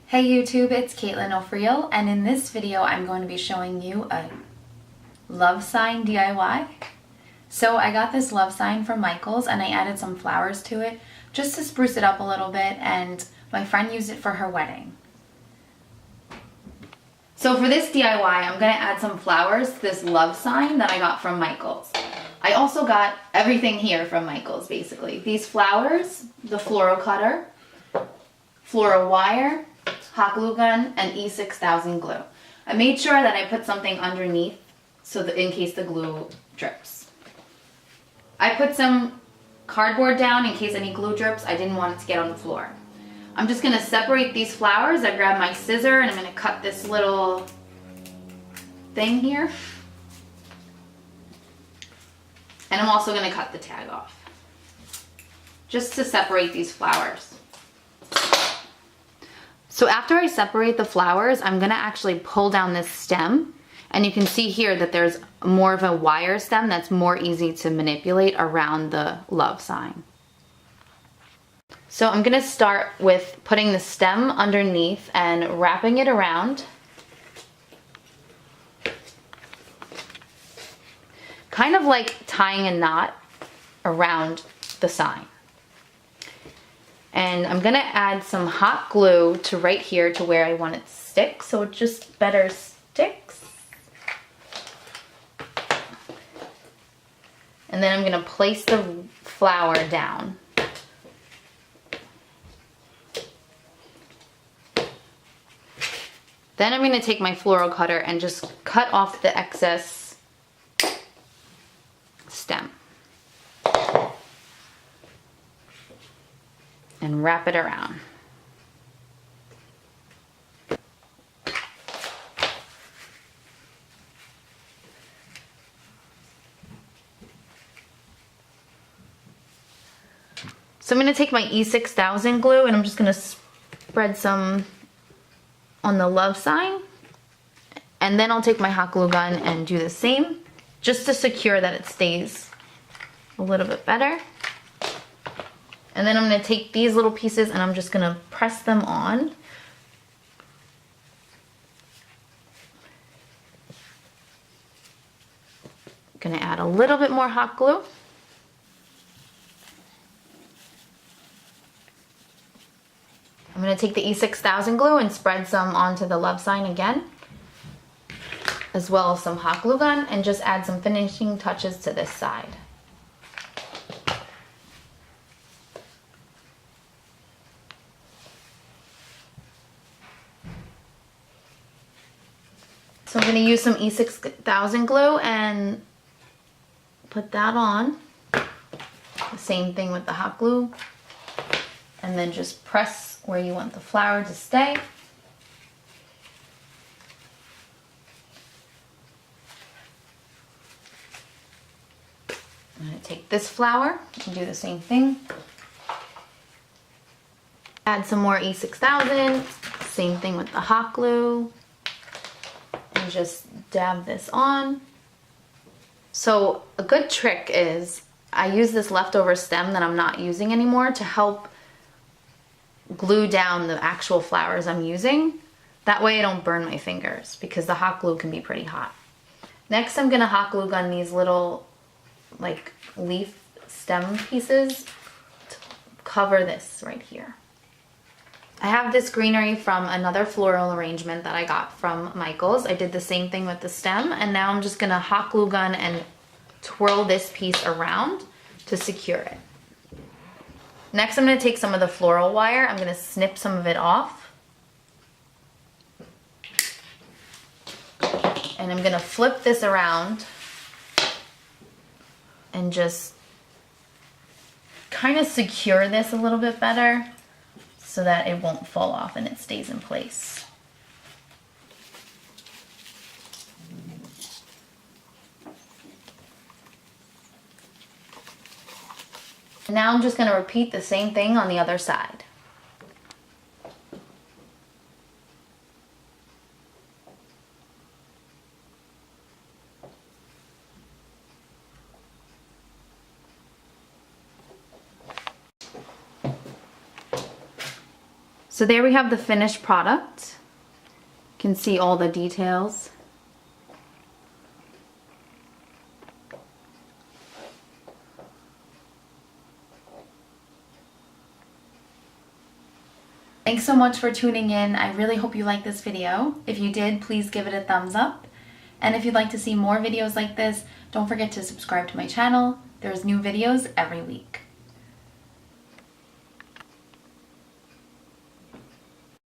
Hey YouTube, it's Caitlin O'Friel, and in this video I'm going to be showing you a love sign DIY. So I got this love sign from Michael's and I added some flowers to it just to spruce it up a little bit, and my friend used it for her wedding. So for this DIY I'm going to add some flowers to this love sign that I got from Michael's. I also got everything here from Michael's basically. These flowers, the floral cutter, floral wire, hot glue gun, and E6000 glue. I made sure that I put something underneath so that in case the glue drips. I put some cardboard down in case any glue drips. I didn't want it to get on the floor. I'm just going to separate these flowers. I grabbed my scissor and I'm going to cut this little thing here. And I'm also going to cut the tag off just to separate these flowers. So after I separate the flowers, I'm going to actually pull down this stem, and you can see here that there's more of a wire stem that's more easy to manipulate around the love sign. So I'm going to start with putting the stem underneath and wrapping it around. Kind of like tying a knot around the sign. And I'm going to add some hot glue to right here to where I want it to stick, so it just better sticks. And then I'm going to place the flower down. Then I'm going to take my floral cutter and just cut off the excess stem. And wrap it around. So I'm going to take my E6000 glue and I'm just going to spread some on the love sign, and then I'll take my hot glue gun and do the same just to secure that it stays a little bit better. And then I'm going to take these little pieces and I'm just going to press them on. I'm going to add a little bit more hot glue. I'm going to take the E6000 glue and spread some onto the love sign again, as well as some hot glue gun, and just add some finishing touches to this side. So I'm going to use some E6000 glue and put that on. The same thing with the hot glue. And then just press where you want the flower to stay. I'm going to take this flower and do the same thing. Add some more E6000. Same thing with the hot glue. And just dab this on. So a good trick is I use this leftover stem that I'm not using anymore to help glue down the actual flowers I'm using. That way I don't burn my fingers because the hot glue can be pretty hot. Next I'm going to hot glue gun these little like leaf stem pieces to cover this right here. I have this greenery from another floral arrangement that I got from Michael's. I did the same thing with the stem, and now I'm just going to hot glue gun and twirl this piece around to secure it. Next I'm going to take some of the floral wire. I'm going to snip some of it off. And I'm going to flip this around and just kind of secure this a little bit better, so that it won't fall off and it stays in place. And now I'm just going to repeat the same thing on the other side. So there we have the finished product. You can see all the details. Thanks so much for tuning in. I really hope you liked this video. If you did, please give it a thumbs up. And if you'd like to see more videos like this, don't forget to subscribe to my channel. There's new videos every week.